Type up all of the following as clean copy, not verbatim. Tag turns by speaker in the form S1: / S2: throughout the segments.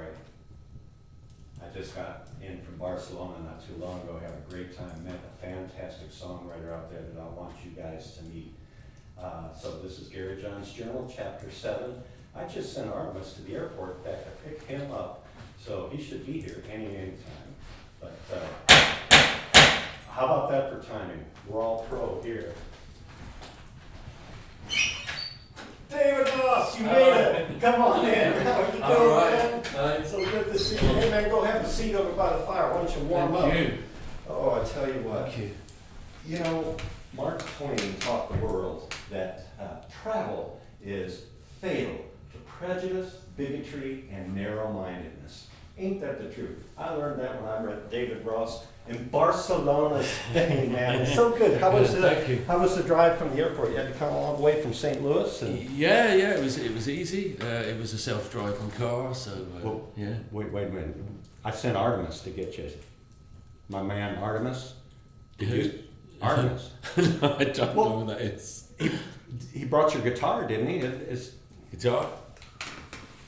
S1: sorry. I just got in from Barcelona not too long ago, had a great time, met a fantastic songwriter out there that I want you guys to meet. So this is Gary John's Journal, Chapter 7. I just sent Artemis to the airport back to pick him up, so he should be here anytime. But how about that for timing? We're all pro here. David Ross, you made it! Come on in. How are you doing, man?
S2: Hi.
S1: So good to see you. Hey, man, go have a seat over by the fire. Why don't you warm up?
S2: Thank you.
S1: Oh, I tell you what.
S2: Thank you.
S1: You know, Mark Twain taught the world that travel is fatal to prejudice, bigotry, and narrow-mindedness. Ain't that the truth? I learned that when I read David Ross in Barcelona, Spain, man. It's so good. How was the drive from the airport? You had to come all the way from St. Louis? And
S2: Yeah, it was easy. It was a self-driving car, so
S1: Well,
S2: yeah.
S1: Wait a minute. I sent Artemis to get you. My man Artemis.
S2: Who?
S1: Artemis.
S2: No, I don't know who that is.
S1: He brought your guitar, didn't he? It's
S2: Guitar?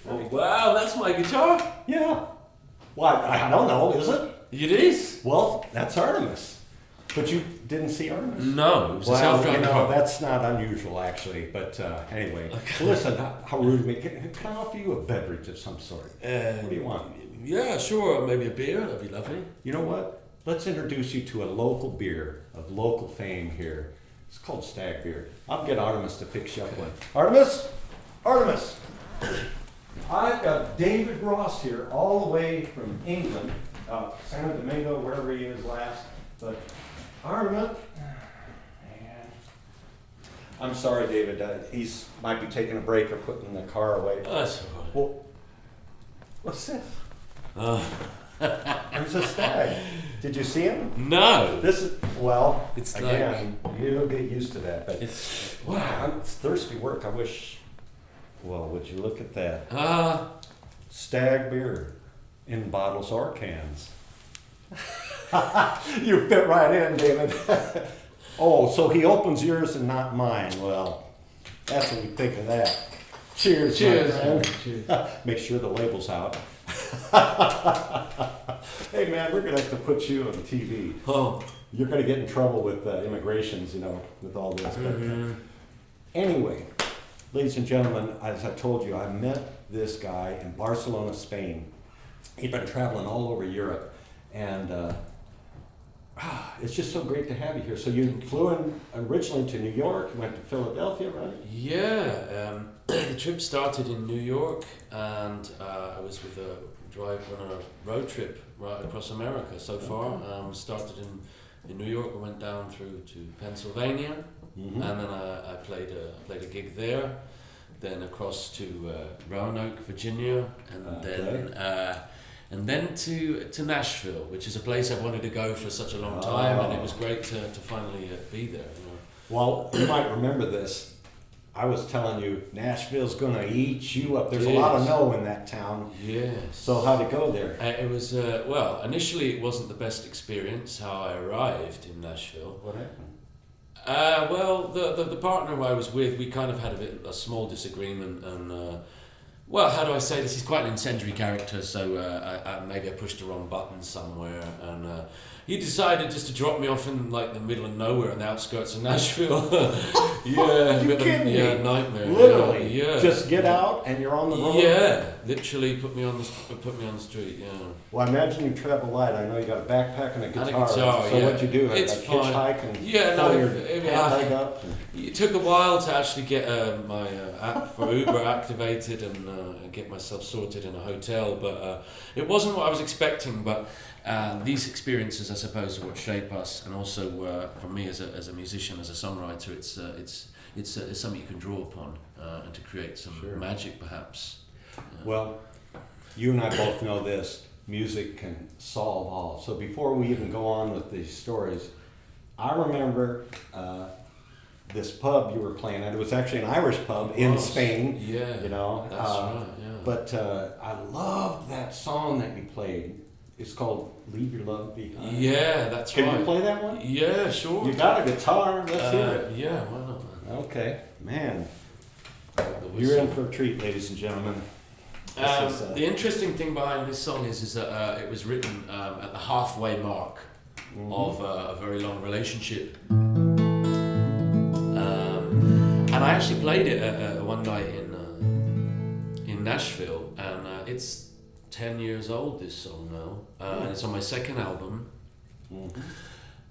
S2: Oh, wow, that's my guitar.
S1: yeah. Well, I don't know, is it?
S2: It is.
S1: Well, that's Artemis. But you didn't see Artemis?
S2: No, it was a
S1: Well,
S2: self-driving
S1: you know,
S2: car.
S1: that's not unusual, actually. But anyway, listen, how rude of me. Can I offer you a beverage of some sort? What do you want?
S2: Yeah, sure. Maybe a beer. That'd be lovely.
S1: You know what? Let's introduce you to a local beer of local fame here. It's called Stag Beer. I'll get Artemis to fix you up one. Artemis! Artemis! I've got David Ross here, all the way from England, San Domingo, wherever he is last. But Artemis, man, I'm sorry, David. He's might be taking a break or putting the car away.
S2: Oh, that's all right.
S1: Well, what's this?
S2: Oh.
S1: There's a stag. Did you see him?
S2: No.
S1: This is, well,
S2: It's
S1: again, you'll get used to that. But
S2: It's
S1: wow, it's thirsty work. I wish. Well, would you look at that? Stag beer in bottles or cans. You fit right in, David. Oh, so he opens yours and not mine. Well, that's what we think of that. Cheers,
S2: Cheers.
S1: my friend.
S2: Cheers.
S1: Make sure the label's out. Hey, man, we're going to have to put you on TV.
S2: Oh.
S1: You're going to get in trouble with immigrations, you know, with all this. But, anyway, ladies and gentlemen, as I told you, I met this guy in Barcelona, Spain. He'd been traveling all over Europe, and it's just so great to have you here. So you flew in originally to New York, went to Philadelphia, right?
S2: Yeah, the trip started in New York, and I was with on a road trip right across America so far. Started in New York, I went down through to Pennsylvania, and then I played a gig there, then across to Roanoke, Virginia, and then to Nashville, which is a place I've wanted to go for such a long time, and it was great to finally be there. You know.
S1: Well, you might remember this. I was telling you, Nashville's going to eat you up. There's a lot of no in that town.
S2: Yes.
S1: So how'd it go there?
S2: It was, well, initially it wasn't the best experience how I arrived in Nashville.
S1: What happened?
S2: Well, the partner I was with, we kind of had a small disagreement, and well, how do I say this? He's quite an incendiary character, so maybe I pushed the wrong button somewhere, and he decided just to drop me off in like the middle of nowhere on the outskirts of Nashville. Yeah,
S1: You kidding me?
S2: Yeah, nightmare.
S1: Literally,
S2: yeah.
S1: Just get out and you're on the road.
S2: Yeah, literally put me on the street. Yeah.
S1: Well, I imagine you travel light. I know you got a backpack and a guitar.
S2: guitar,
S1: so
S2: yeah.
S1: what'd you do?
S2: It's
S1: like
S2: fine.
S1: hitchhike and
S2: Yeah,
S1: pull
S2: no,
S1: your
S2: it-
S1: leg up?
S2: It took a while to actually get my app for Uber activated and get myself sorted in a hotel, but it wasn't what I was expecting. But these experiences, I suppose, are what shape us, and also for me as a musician, as a songwriter, it's something you can draw upon and to create some magic, perhaps.
S1: Well, you and I both know this. Music can solve all. So before we even go on with these stories, I remember this pub you were playing at. It was actually an Irish pub in Spain.
S2: Yeah,
S1: you know.
S2: that's right. Yeah.
S1: But I loved that song that you played. It's called "Leave Your Love Behind."
S2: Yeah, that's
S1: Can
S2: right.
S1: Can you play that one?
S2: Yeah, sure.
S1: You got a guitar. Let's hear it.
S2: Yeah, why not? Man?
S1: Okay, man.
S2: The
S1: You're in
S2: whistle.
S1: for a treat, ladies and gentlemen.
S2: The interesting thing behind this song is that it was written at the halfway mark of a very long relationship. And I actually played it one night in Nashville, and it's 10 years old, this song now, and it's on my second album.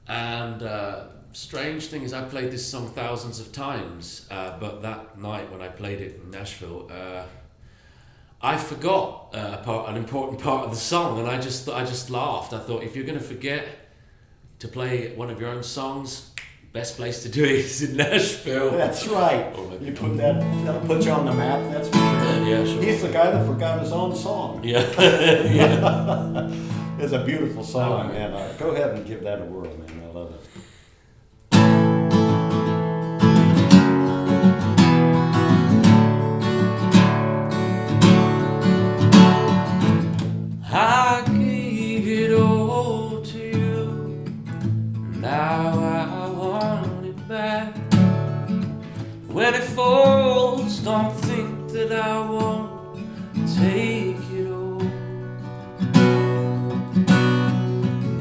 S2: And strange thing is, I played this song thousands of times, but that night when I played it in Nashville, I forgot an important part of the song, and I just laughed. I thought, if you're going to forget to play one of your own songs, best place to do it is in Nashville.
S1: That's right. You put that'll put you on the map. That's for sure.
S2: Yeah, sure.
S1: He's the guy that forgot his own song.
S2: Yeah, yeah.
S1: It's a beautiful song, man. Go ahead and give that a whirl, man. I love it.
S2: I gave it all to you. Now I want it back. When it falls, don't think that I won't take it all.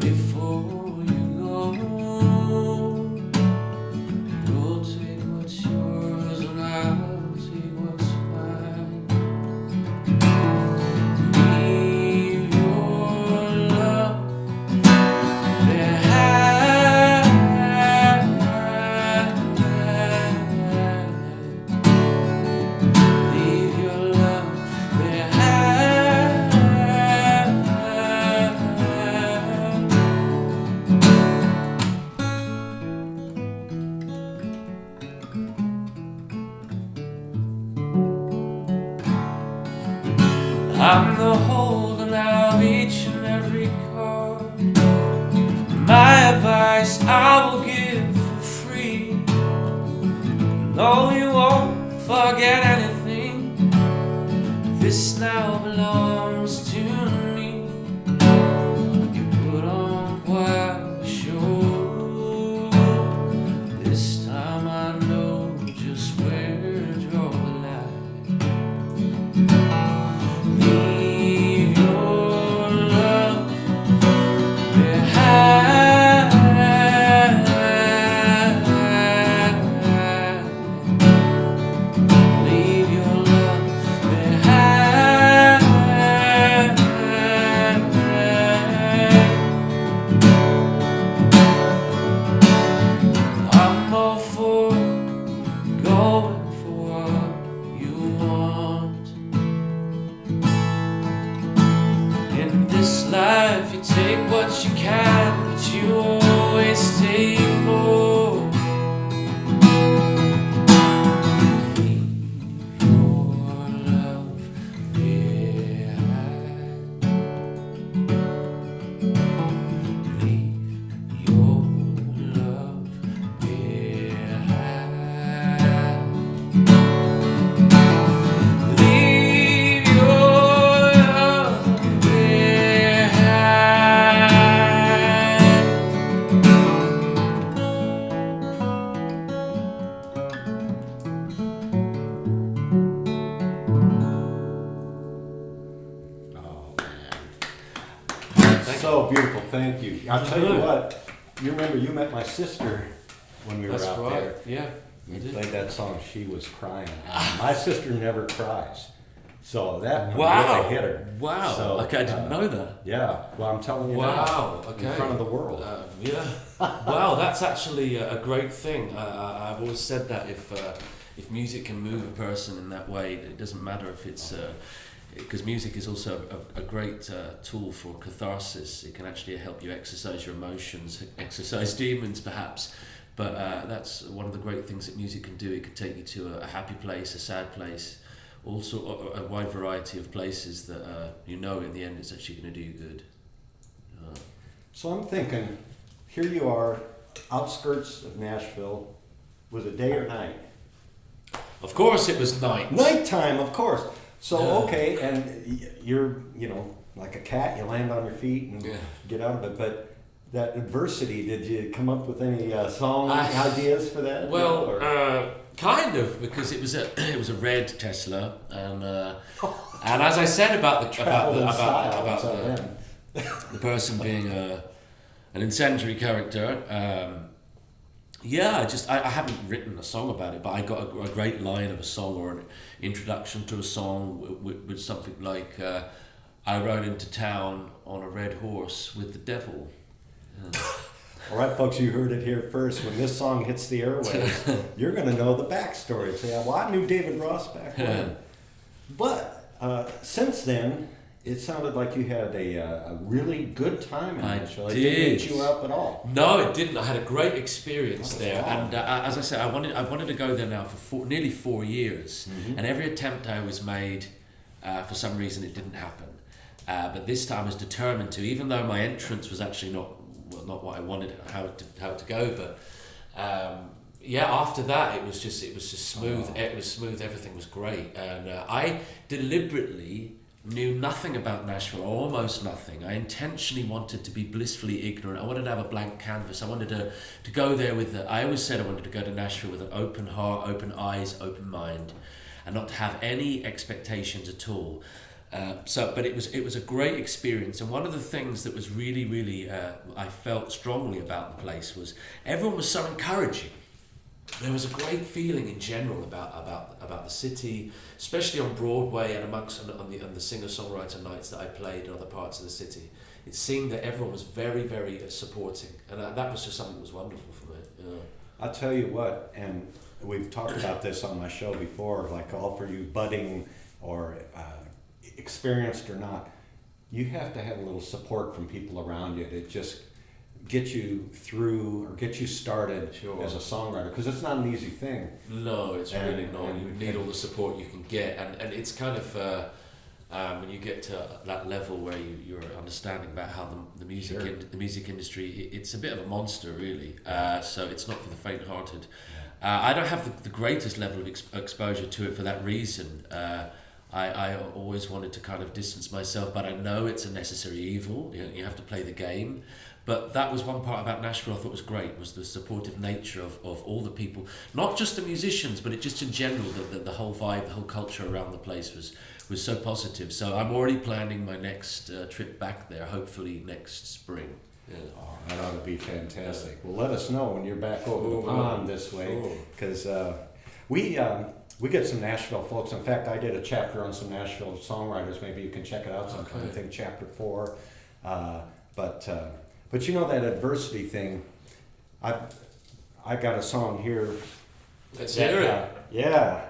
S2: Before you go, you'll take what's yours and I'll take what's mine. Leave your love behind. Leave your love behind. I'm the holder now of each and every card. My advice I will give for free. No, you won't forget anything. This now belongs to me. You put on quite a show. This time I know just where to draw the line. Leave your love behind. Leave your love behind. I'm all for going for what you want. In this life, you take what you can, but you always take more. Leave your love behind. Leave your love behind. Leave your love
S1: Oh, man. So beautiful. Thank you. I'll tell you what. You remember you met my sister when we were
S2: That's
S1: out
S2: right.
S1: there.
S2: Yeah.
S1: We played that song. She was crying. My sister never cries. So that
S2: Wow.
S1: really hit her.
S2: Wow.
S1: So,
S2: Okay, I didn't know that.
S1: Yeah. Well, I'm telling you
S2: Wow.
S1: now.
S2: Okay.
S1: In front of the world.
S2: Yeah. Wow, that's actually a great thing. I've always said that if music can move a person in that way, it doesn't matter if it's because music is also a great tool for catharsis. It can actually help you exercise your emotions, exercise demons perhaps. But that's one of the great things that music can do. It can take you to a happy place, a sad place, also a wide variety of places that you know in the end it's actually going to do you good.
S1: So I'm thinking, here you are, outskirts of Nashville. Was it day or night?
S2: Of course it was night.
S1: Nighttime, of course. So,
S2: Yeah.
S1: okay, and you're, like a cat, you land on your feet and
S2: Yeah.
S1: get out of it. But that adversity, did you come up with any song
S2: I-
S1: ideas for that?
S2: Well,
S1: Or-
S2: Kind of, because it was a red Tesla, and as I said about the person being an incendiary character, I haven't written a song about it, but I got a great line of a song or an introduction to a song with something like, I rode into town on a red horse with the devil.
S1: All right, folks, you heard it here first. When this song hits the airwaves, you're going to know the backstory. Say, well, I knew David Ross back then. But since then, it sounded like you had a really good time in Nashville. It didn't eat you up at all.
S2: No, it didn't. I had a great experience there. And as I said, I wanted to go there now for nearly 4 years. Mm-hmm. And every attempt I always made, for some reason, it didn't happen. But this time I was determined to, even though my entrance was actually not what I wanted, how it to go, but after that it was just smooth. It was smooth. Everything was great, and I deliberately knew nothing about Nashville, or almost nothing. I intentionally wanted to be blissfully ignorant. I wanted to have a blank canvas. I wanted to go there with I always said I wanted to go to Nashville with an open heart, open eyes, open mind, and not to have any expectations at all. But it was a great experience, and one of the things that was really, really I felt strongly about the place was everyone was so encouraging. There was a great feeling in general about the city, especially on Broadway and on the singer-songwriter nights that I played in other parts of the city. It seemed that everyone was very, very supporting, and that was just something that was wonderful for me. Yeah.
S1: I'll tell you what, and we've talked about this on my show before, like all for you budding or experienced or not, you have to have a little support from people around you to just get you through or get you started as a songwriter, because it's not an easy thing.
S2: No, it's really not. You need all the support you can get, and it's kind of when you get to that level where you're understanding about how the music the music industry, it's a bit of a monster, really. So it's not for the faint-hearted. I don't have the greatest level of exposure to it for that reason. I always wanted to kind of distance myself, but I know it's a necessary evil. You have to play the game. But that was one part about Nashville I thought was great, was the supportive nature of all the people, not just the musicians, but it just in general, the whole vibe, the whole culture around the place was so positive. So I'm already planning my next trip back there, hopefully next spring. Yeah.
S1: Oh, that ought to be fantastic. Well, let us know when you're back over the pond this way, because we get some Nashville folks. In fact, I did a chapter on some Nashville songwriters. Maybe you can check it out sometime. Okay. I think chapter 4. But you know that adversity thing. I got a song here.
S2: Let's hear it.
S1: Yeah,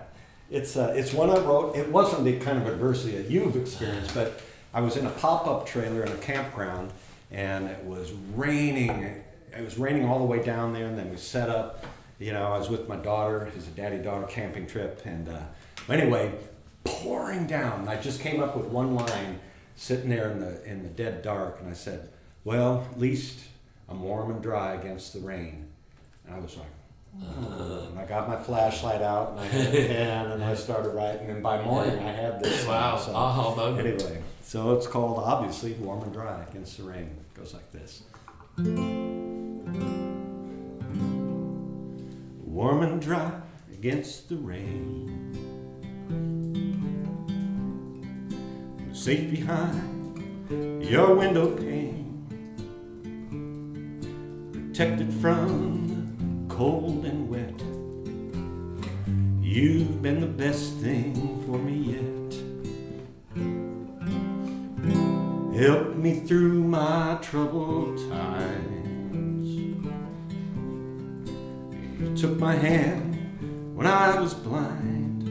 S1: it's one I wrote. It wasn't the kind of adversity that you've experienced, but I was in a pop-up trailer in a campground, and it was raining. It was raining all the way down there, and then we set up. I was with my daughter. It was a daddy-daughter camping trip, and anyway, pouring down. I just came up with one line, sitting there in the dead dark, and I said, well, at least I'm warm and dry against the rain. And I was like, and I got my flashlight out, and I had a pen, and I started writing, and by morning I had this.
S2: Wow,
S1: song.
S2: aha moment.
S1: Anyway, so it's called, obviously, Warm and Dry Against the Rain. It goes like this. Warm and dry against the rain, safe behind your window pane, protected from the cold and wet. You've been the best thing for me yet. Helped me through my troubled times. You took my hand when I was blind,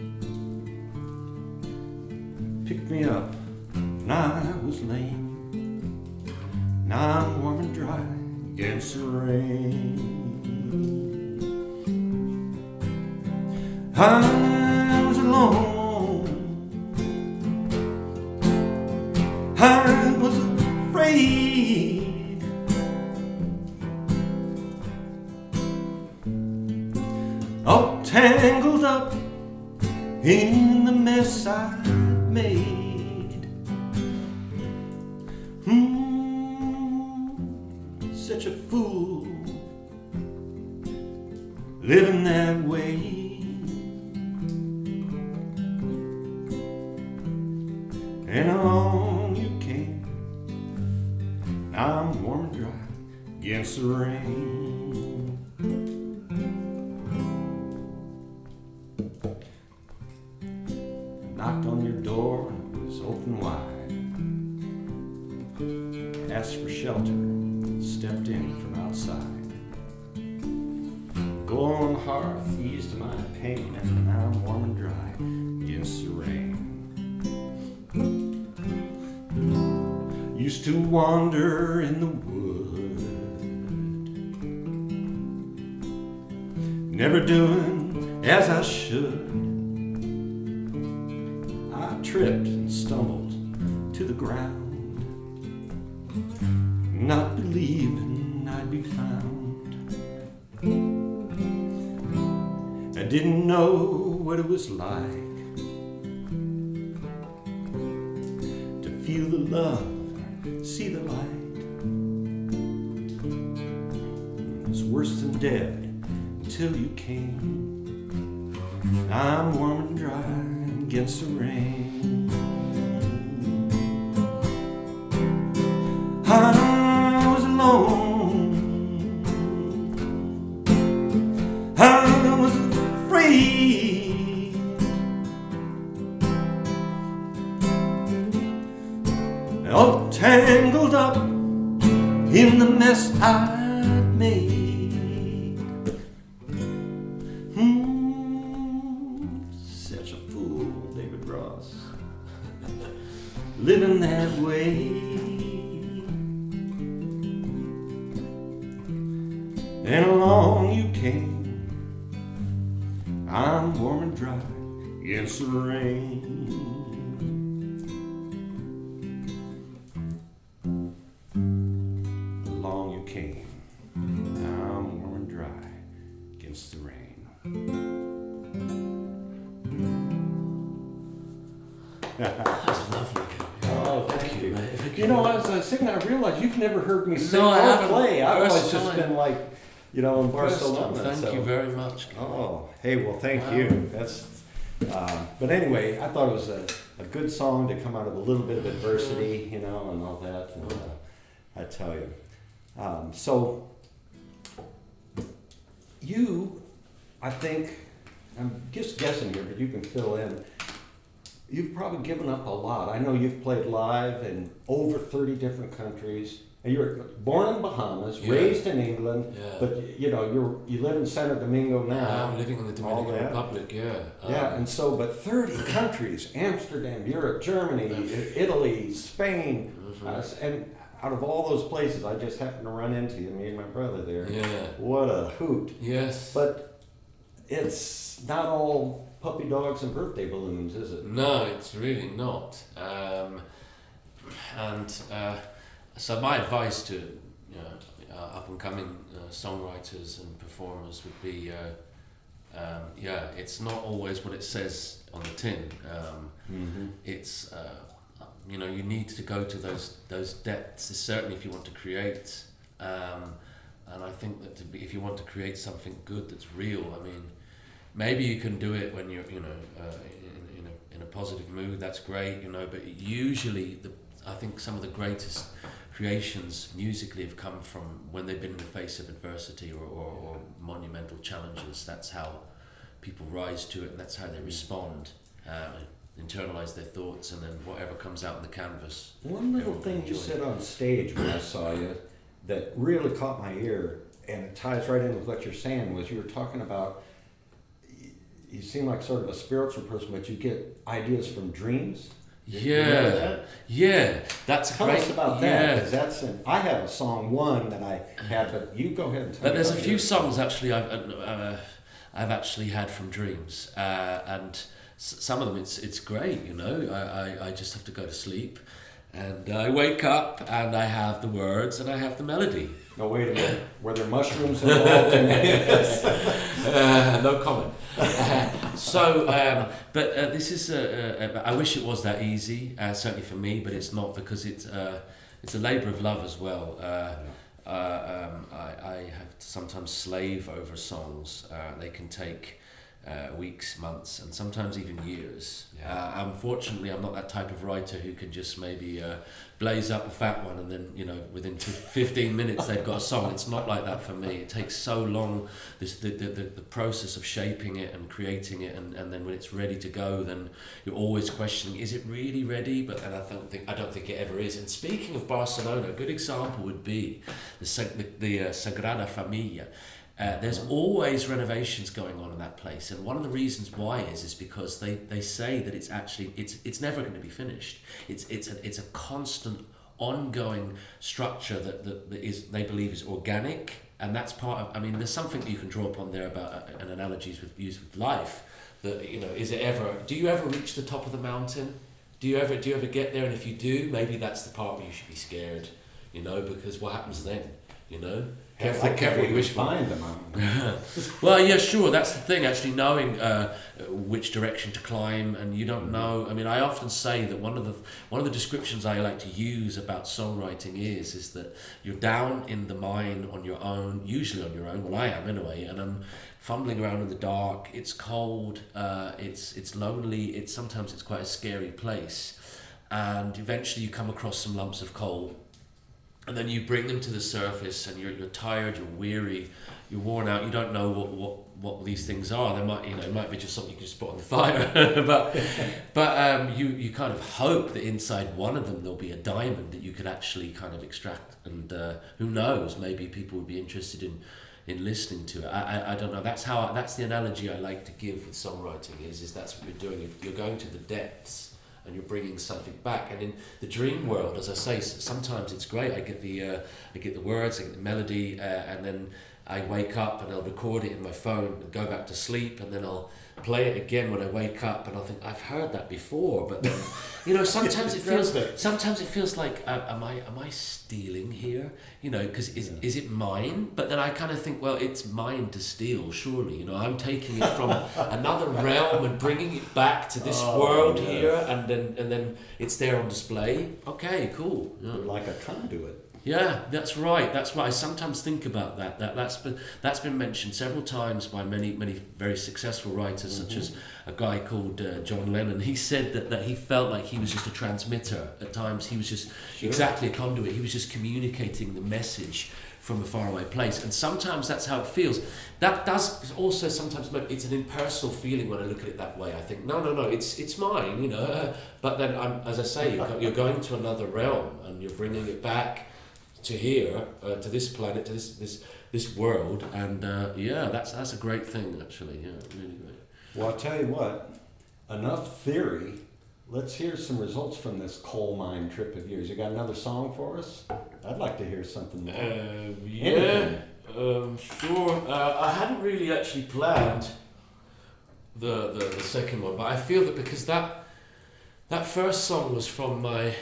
S1: picked me up when I was lame. Now I'm warm and dry against the rain. I was alone, I was afraid, all tangled up in the mess I made. Such a fool living that way. against the rain. Knocked on your door and it was open wide. Asked for shelter, stepped in from outside. Glowing hearth eased my pain, and now I'm warm and dry against the rain. Used to wander in the wood, never doing as I should. I tripped and stumbled to the ground, not believing I'd be found. I didn't know what it was like to feel the love, see the light. It was worse than dead until you came. I'm warm and dry against the rain. I was alone, I was afraid, all tangled up in the mess I'd made. Such a fool, David Ross, living that way. And along you came, I'm warm and dry against the rain. Along you came, I'm warm and dry against the rain.
S2: That's lovely.
S1: Oh, thank you.
S2: Mate.
S1: You know, as I was singing, I realized you've never heard me sing
S2: No, I
S1: or
S2: haven't.
S1: play. I've always
S2: First
S1: just
S2: time.
S1: been like, you know, in
S2: First
S1: Barcelona.
S2: time. Thank you very much.
S1: Oh, hey, well, thank
S2: Wow.
S1: you. That's, but anyway, I thought it was a good song to come out of a little bit of adversity, you know, and all that. And, I tell you. So, you, I think, I'm just guessing here, but you can fill in. You've probably given up a lot. I know you've played live in over 30 different countries. And you're born in Bahamas,
S2: Yeah.
S1: raised in England,
S2: Yeah.
S1: but you know you live in Santo Domingo now.
S2: I'm living in the
S1: all
S2: Dominican
S1: that.
S2: Republic, yeah.
S1: Yeah, and so, but 30 countries, Amsterdam, Europe, Germany, Italy, Spain, and out of all those places, I just happened to run into you, me and my brother there.
S2: Yeah.
S1: What a hoot.
S2: Yes.
S1: But it's not all puppy dogs and birthday balloons, is it?
S2: No, it's really not. So my advice to up and coming songwriters and performers would be, it's not always what it says on the tin. It's you need to go to those depths. Certainly, if you want to create, and I think that if you want to create something good that's real, I mean, maybe you can do it when you're in a positive mood. That's great, But usually, I think some of the greatest creations musically have come from when they've been in the face of adversity or monumental challenges. That's how people rise to it, and that's how they respond, internalize their thoughts, and then whatever comes out on the canvas.
S1: One little
S2: everyone
S1: thing
S2: can
S1: you
S2: enjoy.
S1: said on stage when I saw you that really caught my ear, and it ties right in with what you're saying, was you were talking about, you seem like sort of a spiritual person, but you get ideas from dreams. You remember that?
S2: Yeah, that's
S1: Tell
S2: great.
S1: us about that, because I have a song one that I had, but you go ahead and tell
S2: But
S1: me
S2: there's a
S1: about
S2: few
S1: yours.
S2: songs actually I've actually had from dreams, and some of them it's great. I just have to go to sleep, and I wake up and I have the words and I have the melody.
S1: No, wait a minute. Were there mushrooms involved in this?
S2: No comment. But this is. I wish it was that easy. Certainly for me, but it's not, because it's a labour of love as well. I have to sometimes slave over songs. They can take weeks, months, and sometimes even years.
S1: Yeah.
S2: Unfortunately, I'm not that type of writer who can just maybe blaze up a fat one and then, you know, within 15 minutes they've got a song. It's not like that for me. It takes so long, the process of shaping it and creating it, and then when it's ready to go, then you're always questioning, is it really ready? But and I don't think it ever is. And speaking of Barcelona, a good example would be the Sagrada Familia. There's always renovations going on in that place, and one of the reasons why is because they say that it's never going to be finished. It's a constant, ongoing structure that is, they believe, is organic, and that's part of. I mean, there's something that you can draw upon there about an analogies used with life. That, you know, do you ever reach the top of the mountain? Do you ever get there? And if you do, maybe that's the part where you should be scared. You know, because what happens then? You know. Careful what you wish for.
S1: Find the mountain.
S2: Well, yeah, sure. That's the thing. Actually, knowing which direction to climb, and you don't know. I mean, I often say that one of the descriptions I like to use about songwriting is that you're down in the mine on your own, usually on your own. Well, I am anyway, and I'm fumbling around in the dark. It's cold. It's lonely. Sometimes it's quite a scary place, and eventually you come across some lumps of coal. And then you bring them to the surface, and you're tired, you're weary, you're worn out. You don't know what these things are. They might, it might be just something you can just put on the fire. but you kind of hope that inside one of them there'll be a diamond that you could actually kind of extract. And who knows? Maybe people would be interested in listening to it. I don't know. That's the analogy I like to give with songwriting. Is that's what you're doing. You're going to the depths. And you're bringing something back. And in the dream world, as I say, sometimes it's great. I get the words, I get the melody, and then I wake up and I'll record it in my phone and go back to sleep, and then I'll play it again when I wake up, and I'll think, I've heard that before. But then, sometimes it feels like, am I stealing here? Because is it mine? But then I kind of think, well, it's mine to steal, surely. I'm taking it from another realm and bringing it back to this world here, and then it's there on display. Okay, cool. Yeah.
S1: Like a conduit.
S2: Yeah, that's right. That's why I sometimes think about that. That's been mentioned several times by many very successful writers, such as a guy called John Lennon. He said that he felt like he was just a transmitter. At times, he was just exactly a conduit. He was just communicating the message from a faraway place, and sometimes that's how it feels. That does also sometimes it's an impersonal feeling when I look at it that way. I think no, it's mine, But then, as I say, you're going to another realm, and you're bringing it back to here, to this planet, to this world, and that's a great thing, actually. Yeah, really great.
S1: Well, I'll tell you what, enough theory. Let's hear some results from this coal mine trip of yours. You got another song for us? I'd like to hear something more.
S2: Sure. I hadn't really actually planned the second one, but I feel that because that first song was from my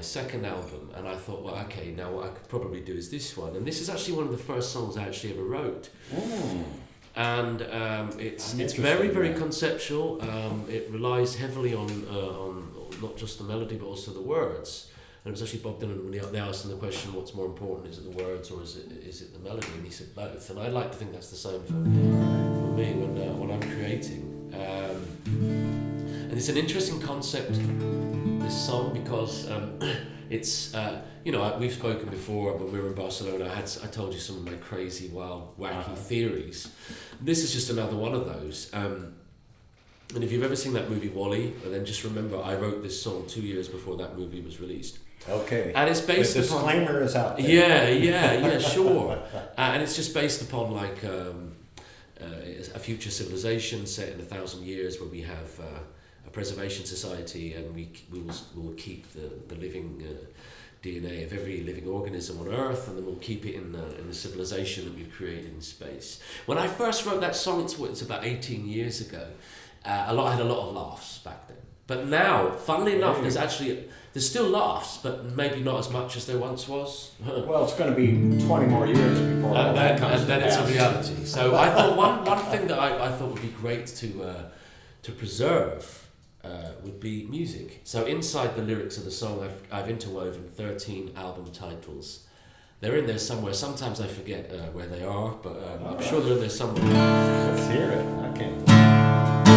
S2: second album, and I thought, well, okay, now what I could probably do is this one, and this is actually one of the first songs I actually ever wrote. And it's very, very conceptual. It relies heavily on not just the melody but also the words. And it was actually Bob Dylan when they asked him the question, what's more important, is it the words or is it the melody? And he said both. And I like to think that's the same for me when I'm creating. And it's an interesting concept, this song, because it's we've spoken before when we were in Barcelona. I told you some of my crazy, wild, wacky theories. This is just another one of those. And if you've ever seen that movie WALL-E, then just remember I wrote this song 2 years before that movie was released.
S1: Okay.
S2: And it's based
S1: the
S2: upon...
S1: disclaimer is out there.
S2: Yeah, sure. And it's just based upon like a future civilization set in 1,000 years where we have a preservation society, and we will keep the living DNA of every living organism on Earth, and then we'll keep it in the civilization that we've created in space. When I first wrote that song, it's about 18 years ago. I had a lot of laughs back then. But now, funnily enough, there's still laughs, but maybe not as much as there once was.
S1: Well, it's going to be 20 more years before all that comes to
S2: then
S1: pass.
S2: It's a reality. So I thought one thing that I thought would be great to preserve would be music. So inside the lyrics of the song, I've interwoven 13 album titles, They're in there somewhere. Sometimes I forget where they are, but I'm sure they're in there somewhere.
S1: Let's hear it. Okay.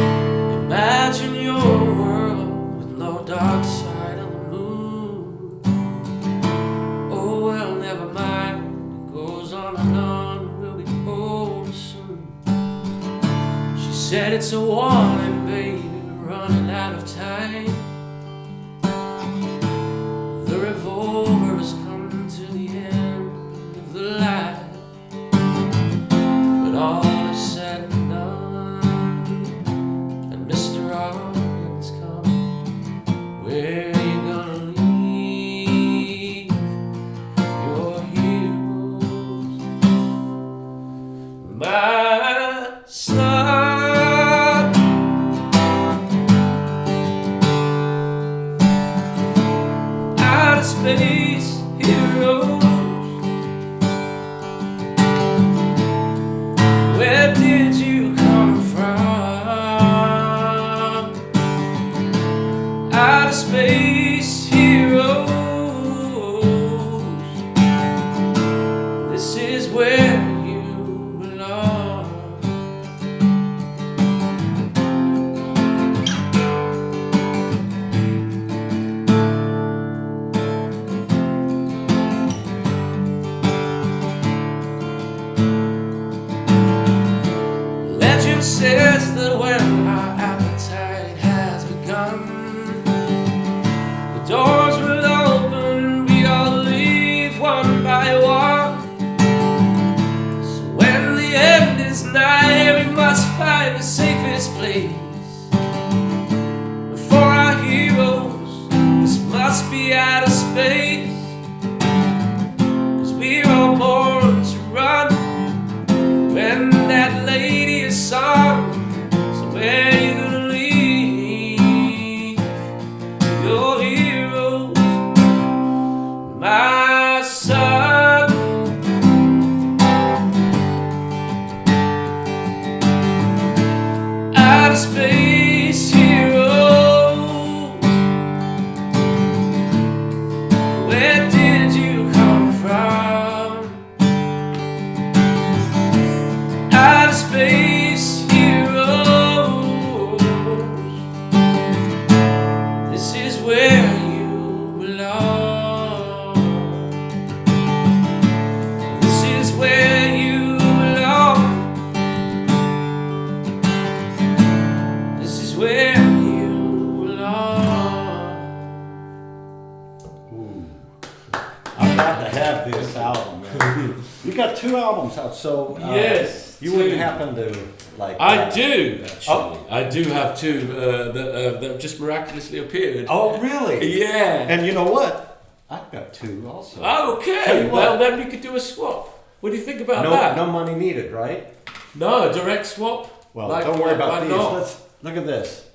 S2: Imagine your world with no dark side of the moon. Oh well, never mind. It goes on and on. We'll be home soon. She said it's a warning, baby, we're running out of time. The revolver has come to the end of the line. But all is said and done, and Mr. Robin's come. Where you gonna leave your heroes, my son? Outer space heroes, where did you come from? Outer space heroes, this is where you belong. Legend says that when our appetite has begun, the doors will open, we all leave one by one. So when the end is nigh, we must find the safest place. But for our heroes, this must be outer space. 'Cause we're all born to run when that lady is sung. So where you gonna leave your heroes, my son? Outer space heroes, where did you come from? Outer space heroes, this is where you belong. This is where you belong. This is where you belong.
S1: Ooh. I'm glad to have this album, man. You got 2 albums out, so
S2: Yes,
S1: you wouldn't
S2: 2.
S1: happen to like.
S2: I do, actually.
S1: Oh.
S2: I do have 2 that have just miraculously appeared.
S1: Oh, really?
S2: Yeah.
S1: And you know what? I've got 2 also. Tell
S2: Okay,
S1: you
S2: well
S1: what.
S2: then we could do a swap. What do you think about
S1: No,
S2: that?
S1: no money needed, right?
S2: No, a direct swap?
S1: Well,
S2: Like,
S1: don't worry
S2: why
S1: about these.
S2: not?
S1: Let's look at this.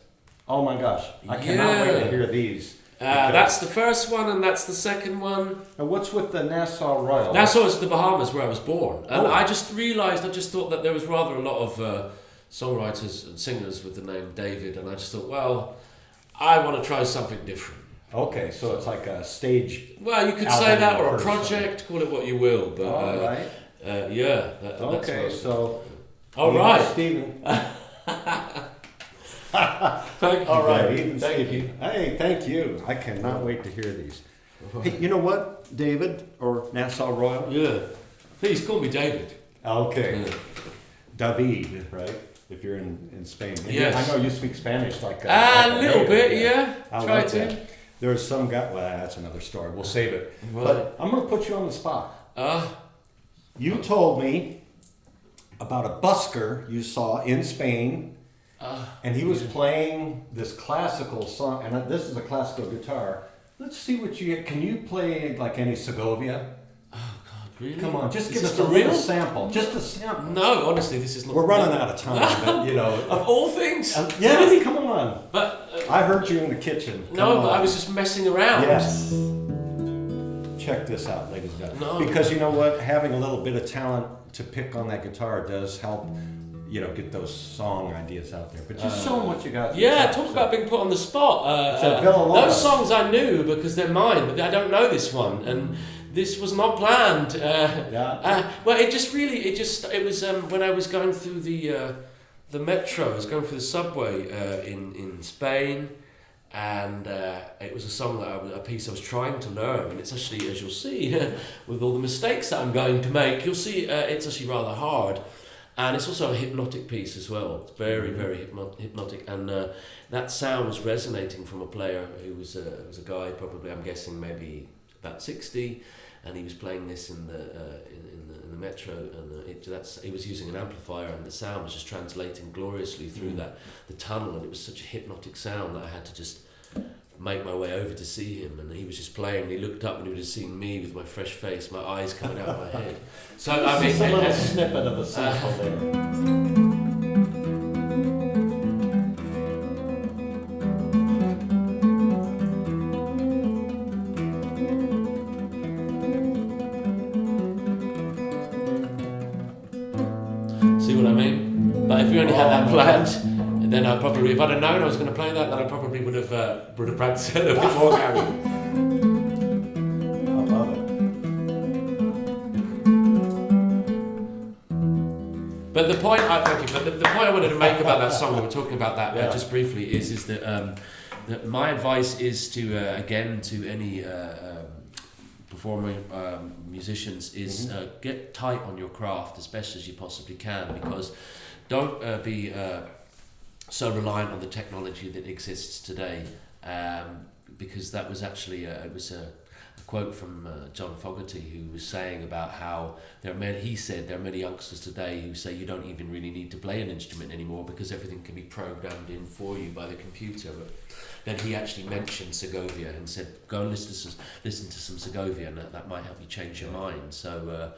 S1: Oh my gosh, I cannot wait to
S2: Yeah.
S1: hear these.
S2: That's the first one and that's the second one.
S1: And what's with the Nassau Royal?
S2: Nassau is the Bahamas where I was born. And
S1: Oh.
S2: I just thought that there was rather a lot of songwriters and singers with the name David, and I just thought, well, I want to try something different.
S1: Okay, so it's like a stage.
S2: Well, you could say
S1: Album
S2: that, or a
S1: or
S2: project, call it what you will, but
S1: All right.
S2: yeah. That's
S1: Okay,
S2: what-
S1: so.
S2: All right.
S1: Stephen.
S2: Thank you.
S1: All right,
S2: David.
S1: Eden,
S2: Thank
S1: Steve.
S2: you.
S1: Hey, thank you. I cannot wait to hear these. Hey, you know what, David or Nassau Royal?
S2: Yeah. Please call me David.
S1: Okay,
S2: Yeah.
S1: David, right? If you're in Spain. And
S2: Yes.
S1: I know you speak Spanish like
S2: A
S1: like
S2: little
S1: native,
S2: bit, yeah.
S1: I
S2: Try
S1: love
S2: to.
S1: that. There's some guy. Well, that's another story. We'll save it.
S2: Right.
S1: But I'm going to put you on the spot.
S2: Uh,
S1: You told me about a busker you saw in Spain, and he was playing this classical song. And this is a classical guitar. Let's see what you get. Can you play like any Segovia?
S2: really?
S1: Come on, just
S2: Is
S1: give
S2: this
S1: us a
S2: for
S1: little
S2: real?
S1: sample. Just a sample.
S2: No, honestly, this is not.
S1: We're running out of time, but you know.
S2: Of all things.
S1: Yes, come on.
S2: But
S1: I heard you in the kitchen. Come
S2: no,
S1: on.
S2: but I was just messing around.
S1: Yes. Check this out, ladies and gentlemen.
S2: No.
S1: Because you know what? Having a little bit of talent to pick on that guitar does help get those song ideas out there. But just show them what you got.
S2: Talk about being put on the spot. Those songs I knew because they're mine, but I don't know this one, and this was not planned. Well, it was when I was going through the metro. I was going through the subway in Spain. And it was a song a piece I was trying to learn, and it's actually, as you'll see, with all the mistakes that I'm going to make, you'll see it's actually rather hard, and it's also a hypnotic piece as well. It's very, very hypnotic, and that sound was resonating from a player who was a guy, probably I'm guessing maybe about 60, and he was playing this in the metro, and he was using an amplifier, and the sound was just translating gloriously through the tunnel, and it was such a hypnotic sound that I had to just make my way over to see him, and he was just playing, and he looked up and he was just seeing me with my fresh face, my eyes coming out of my head. So I mean,
S1: just a little snippet of a sample there.
S2: If we only had that planned, then I probably, if I'd have known I was going to play that, then I probably would have practiced it a little bit more, Gary.
S1: I love it.
S2: But the point, the point I wanted to make about that song, we were talking about that just briefly, is that my advice is to again to any performing musicians is get tight on your craft as best as you possibly can, because don't be so reliant on the technology that exists today, because that was actually it was a quote from John Fogerty, who was saying about how there are many youngsters today who say you don't even really need to play an instrument anymore because everything can be programmed in for you by the computer. But then he actually mentioned Segovia and said, go and listen to some Segovia, and that might help you change your mind. So,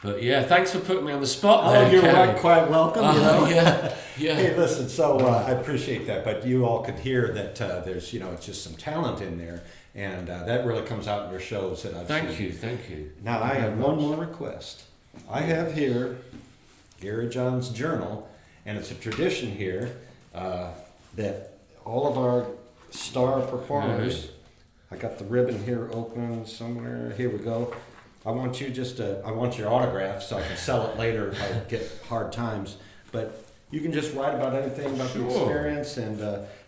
S2: but yeah, thanks for putting me on the spot there.
S1: You're quite welcome.
S2: Yeah.
S1: Hey, listen, so I appreciate that, but you all could hear that there's, it's just some talent in there, and that really comes out in your shows that I've seen.
S2: Thank you.
S1: Now, I have one more request. I have here Gary John's journal, and it's a tradition here that all of our star performers, I got the ribbon here open somewhere. Here we go. I want you I want your autograph so I can sell it later if I get hard times. But you can just write about anything about the experience, and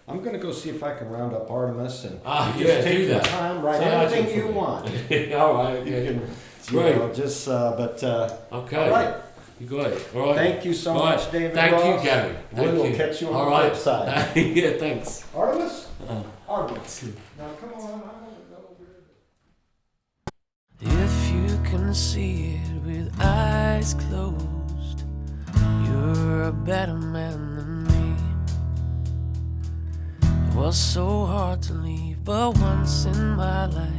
S1: I'm going to go see if I can round up Artemis, and you just take your time, write anything you want.
S2: All right, okay.
S1: You can, okay. All right.
S2: You got it. All right.
S1: Thank you so much, David.
S2: Thank
S1: Ross.
S2: you, Gary.
S1: We'll catch you on the flip side.
S2: Yeah, thanks.
S1: Artemis? Artemis. Now come on, I'm going to go over.
S3: If you can see it with eyes closed, you're a better man than me. It was so hard to leave, but once in my life,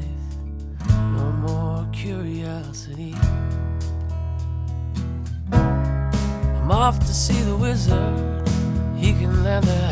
S3: no more curiosity. I'm off to see the wizard, he can lend a